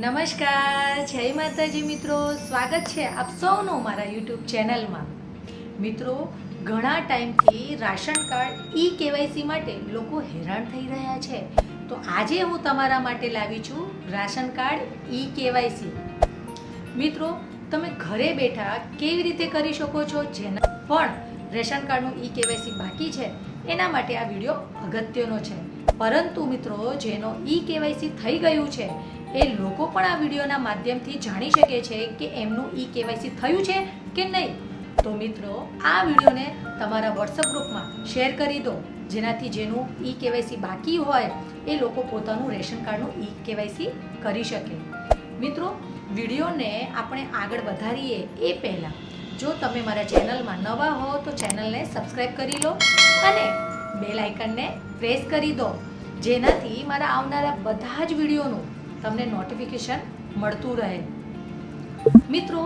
નમસ્કાર, જય માતાજી મિત્રો. સ્વાગત છે આપ સૌનું મારા યુટ્યુબ ચેનલમાં. મિત્રો, ઘણા ટાઈમથી રાશન કાર્ડ કેવાયસી માટે લોકો હેરાન થઈ રહ્યા છે. તો આજે હું તમારા માટે લાવી છું રાશન કાર્ડ કેવાયસી. મિત્રો, તમે ઘરે બેઠા કેવી રીતે કરી શકો છો? જેના પણ રેશન કાર્ડનું કેવાયસી બાકી છે એના માટે આ વિડીયો અગત્યનો છે. પરંતુ મિત્રો, જેનો કેવાયસી થઈ ગયું છે એ લોકો પણ આ વિડીયોના માધ્યમથી જાણી શકે છે કે એમનું કેવાયસી થયું છે કે નહીં. તો મિત્રો, આ વિડીયોને તમારા વોટ્સઅપ ગ્રુપમાં શેર કરી દો, જેનાથી જેનું કેવાયસી બાકી હોય એ લોકો પોતાનું રેશન કાર્ડનું કેવાયસી કરી શકે. મિત્રો, વિડીયોને આપણે આગળ વધારીએ એ પહેલાં જો તમે મારા ચેનલમાં નવા હો તો ચેનલને સબસ્ક્રાઈબ કરી લો અને બેલ આઇકનને પ્રેસ કરી દો, જેનાથી મારા આવનારા બધા જ વિડીયોનું તમને નોટિફિકેશન મળતું રહે. મિત્રો,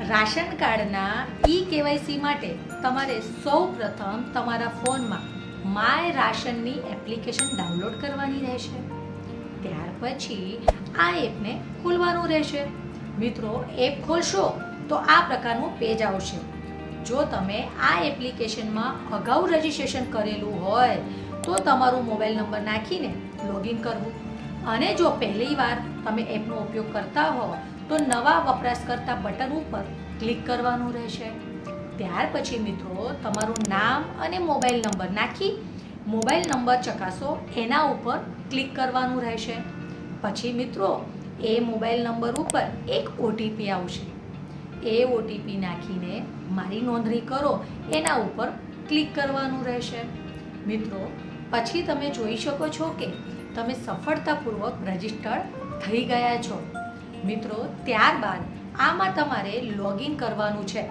રાશન કાર્ડના કેવાયસી માટે તમારે સૌપ્રથમ તમારા ફોનમાં માય રાશનની એપ્લિકેશન ડાઉનલોડ કરવાની રહેશે. ત્યાર પછી આ એપને ખોલવાનું રહેશે. મિત્રો, એપ ખોલશો તો આ પ્રકારનું પેજ આવશે. જો તમે આ એપ્લિકેશનમાં અગાઉ રજિસ્ટ્રેશન કરેલું હોય તો તમારો મોબાઈલ નંબર નાખીને લોગિન કરવું, અને જો પહેલી વાર તમે એપનો ઉપયોગ કરતા હો તો નવા વપરાશકર્તા બટન ઉપર ક્લિક કરવાનું રહેશે. ત્યાર પછી મિત્રો, તમારું નામ અને મોબાઈલ નંબર નાખી મોબાઈલ નંબર ચકાસો એના ઉપર ક્લિક કરવાનું રહેશે. પછી મિત્રો, એ મોબાઈલ નંબર ઉપર એક ઓટીપી આવશે. એ ઓટીપી નાખીને મારી નોંધણી કરો એના ઉપર ક્લિક કરવાનું રહેશે. મિત્રો, પછી તમે જોઈ શકો છો કે તમે સફળતાપૂર્વક રજિસ્ટર્ડ થઈ ગયા છો. મિત્રો, ત્યારબાદ આમાં તમારે લોગિન કરવાનું છે.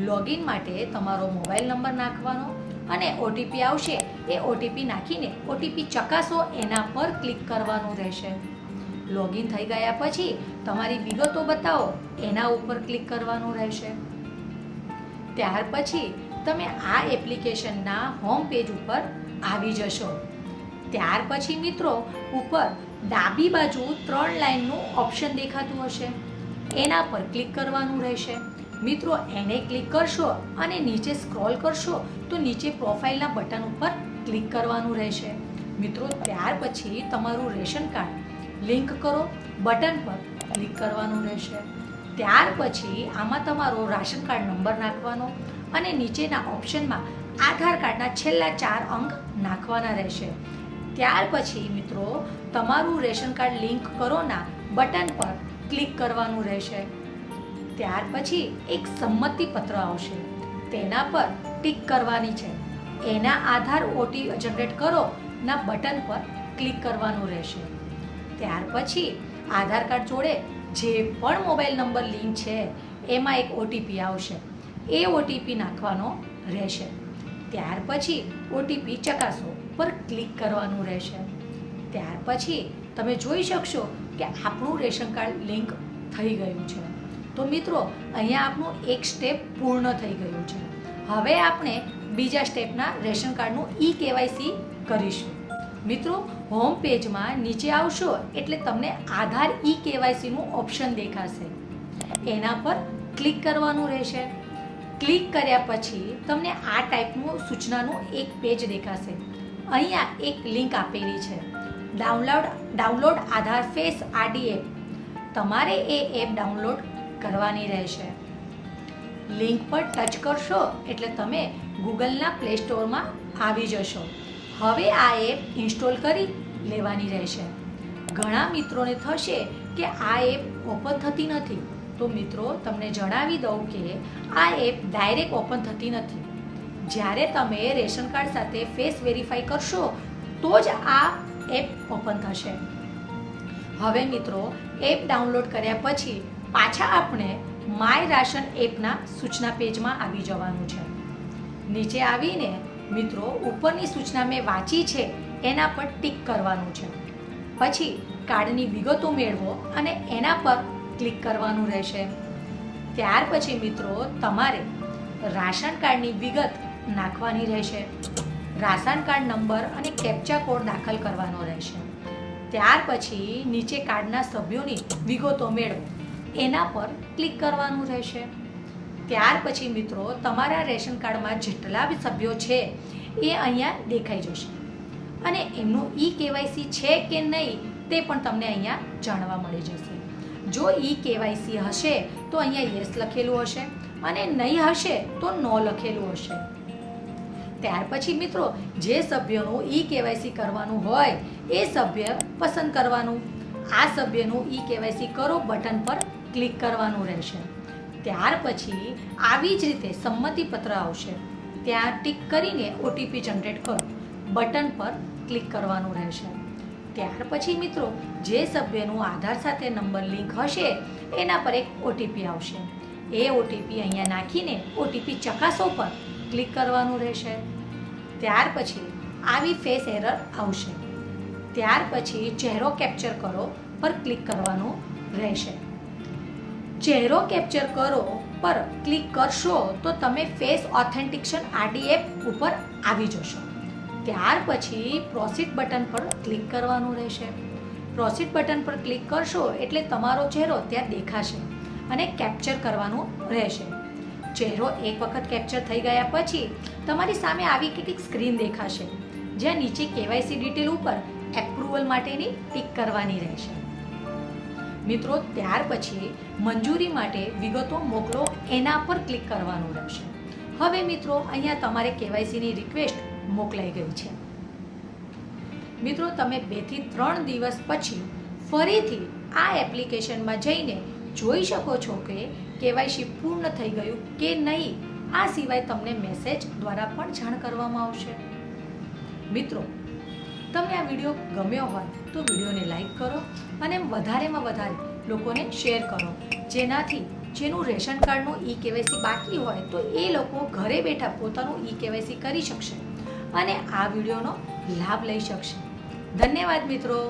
લોગિન માટે તમારો મોબાઈલ નંબર નાખવાનો અને ઓટીપી આવશે એ ઓટીપી નાખીને ઓટીપી ચકાસો એના પર ક્લિક કરવાનું રહેશે. લોગિન થઈ ગયા પછી તમારી વિગતો બતાવો એના ઉપર ક્લિક કરવાનું રહેશે. ત્યાર પછી તમે આ એપ્લિકેશનના હોમ પેજ ઉપર આવી જશો. ત્યાર પછી મિત્રો, ઉપર ડાબી બાજુ 3 લાઈનનું ઓપ્શન દેખાતું હશે, એના પર ક્લિક કરવાનું રહેશે. મિત્રો, એને ક્લિક કરશો અને નીચે સ્ક્રોલ કરશો તો નીચે પ્રોફાઇલના બટન ઉપર ક્લિક કરવાનું રહેશે. મિત્રો, ત્યાર પછી તમારું રેશન કાર્ડ લિંક કરો બટન પર ક્લિક કરવાનું રહેશે. ત્યાર પછી આમાં તમારો રાશન કાર્ડ નંબર નાખવાનો અને નીચેના ઓપ્શનમાં આધાર કાર્ડના છેલ્લા 4 અંક નાખવાના રહેશે. ત્યાર પછી મિત્રો, તમારું રેશન કાર્ડ લિંક કરોના બટન પર ક્લિક કરવાનું રહેશે. ત્યાર પછી એક સંમતિ પત્ર આવશે, તેના પર ટિક કરવાની છે. એના આધાર જનરેટ કરો ના બટન પર ક્લિક કરવાનું રહેશે. ત્યાર પછી આધાર કાર્ડ જોડે જે પણ મોબાઈલ નંબર લિંક છે એમાં એક ઓટીપી આવશે, એ ઓટીપી નાખવાનો રહેશે. ત્યાર પછી ઓટીપી ચકાસો પર ક્લિક કરવાનું રહેશે. ત્યાર પછી તમે જોઈ શકશો કે આપણું રેશન કાર્ડ લિંક થઈ ગયું છે. તો મિત્રો, અહીંયા આપણું એક સ્ટેપ પૂર્ણ થઈ ગયું છે. હવે આપણે બીજા સ્ટેપના રેશન કાર્ડનું કેવાયસી કરીશું. મિત્રો, હોમ પેજમાં નીચે આવશો એટલે તમને આધાર કેવાયસીનું ઓપ્શન દેખાશે, એના પર ક્લિક કરવાનું રહેશે. ક્લિક કર્યા પછી તમને આ ટાઈપનું સૂચનાનું એક પેજ દેખાશે. અહીંયા એક લિંક આપેલી છે, ડાઉનલોડ આધાર ફેસ આરડી એપ. તમારે એ એપ ડાઉનલોડ કરવાની રહેશે. લિંક પર ટચ કરશો એટલે તમે ગૂગલના પ્લે સ્ટોરમાં આવી જશો. હવે આ એપ ઇન્સ્ટોલ કરી લેવાની રહેશે. ઘણા મિત્રોને થશે કે આ એપ ઓપન થતી નથી. તો મિત્રો, તમને જણાવી દઉં કે આ એપ ડાયરેક્ટ ઓપન થતી નથી. જ્યારે તમે રેશન કાર્ડ સાથે ફેસ વેરીફાઈ કરશો તો જ આ એપ ઓપન થશે. હવે મિત્રો, એપ ડાઉનલોડ કર્યા પછી પાછા આપણે માય રાશન એપના સૂચના પેજમાં આવી જવાનું છે. નીચે આવીને મિત્રો, ઉપરની સૂચના મેં વાંચી છે એના પર ટિક કરવાનું છે. પછી કાર્ડની વિગતો મેળવો અને એના પર ક્લિક કરવાનું રહેશે. ત્યાર પછી મિત્રો, તમારે રાશન કાર્ડની વિગત નાખવાની રહેશે. રાશન કાર્ડ નંબર અને કેપ્ચા કોડ દાખલ કરવાનો રહેશે. ત્યાર પછી નીચે કાર્ડના સભ્યોની વિગતો મેળવો એના પર ક્લિક કરવાનું રહેશે. ત્યાર પછી મિત્રો તમારા રેશન કાર્ડમાં જેટલા બી સભ્યો છે એ અહીંયા દેખાઈ જશે અને એમનું કેવાયસી છે કે નહીં તે પણ તમને અહીંયા જાણવા મળી જશે. જો કેવાયસી હશે તો અહીંયા યસ લખેલું હશે અને નહીં હશે તો નો લખેલું હશે. ત્યાર પછી મિત્રો જે સભ્યનું કેવાયસી કરવાનું હોય એ સભ્ય પસંદ કરવાનું. આ સભ્યનું કેવાયસી કરો બટન પર ક્લિક કરવાનું રહેશે. ત્યાર પછી આવી જ રીતે સંમતિપત્ર આવશે, ત્યાં ટિક કરીને ઓટીપી જનરેટ કરો બટન પર ક્લિક કરવાનું રહેશે. ત્યાર પછી મિત્રો જે સભ્યનું આધાર સાથે નંબર લિંક હશે એના પર એક ઓટીપી આવશે. એ ઓટીપી અહીંયા નાખીને ઓટીપી ચકાસો પર ક્લિક કરવાનું રહેશે. ત્યાર પછી આવી ફેસ એરર આવશે. ત્યાર પછી ચહેરો કેપ્ચર કરો પર ક્લિક કરવાનું રહેશે. ચહેરો કેપ્ચર કરો પર ક્લિક કરશો તો તમે ફેસ ઓથેન્ટિકેશન RDF ઉપર આવી જશો. ત્યાર પછી પ્રોસીડ બટન પર ક્લિક કરવાનું રહેશે. પ્રોસીડ બટન પર ક્લિક કરશો એટલે તમારો ચહેરો ત્યાં દેખાશે અને કેપ્ચર કરવાનું રહેશે. ચહેરો એક વખત કેપ્ચર થઈ ગયા પછી તમારી સામે આવી કેટલીક સ્ક્રીન દેખાશે જ્યાં નીચે કેવાયસી ડિટેલ ઉપર એપ્રુવલ માટેની ટિક કરવાની રહેશે. મિત્રો ત્યાર પછી મંજૂરી માટે વિગતો મોકલો એના પર ક્લિક કરવાનું રહેશે. હવે મિત્રો અહીંયા તમારે કેવાયસીની રિક્વેસ્ટ મોકલાઈ ગઈ છે. મિત્રો તમે 2 થી 3 દિવસ પછી ફરીથી આ એપ્લિકેશનમાં જઈને જોઈ શકો છો કે કેવાયસી પૂર્ણ થઈ ગયું કે નહીં. આ સિવાય તમને મેસેજ દ્વારા પણ જાણ કરવામાં આવશે. મિત્રો તમને આ વિડીયો ગમ્યો હોય તો વિડીયોને લાઈક કરો અને વધારેમાં વધારે લોકોને શેર કરો, જેનાથી જેનું રેશન કાર્ડનું કેવાયસી બાકી હોય તો એ લોકો ઘરે બેઠા પોતાનું કેવાયસી કરી શકશે અને આ વિડીયોનો લાભ લઈ શકશે. ધન્યવાદ મિત્રો.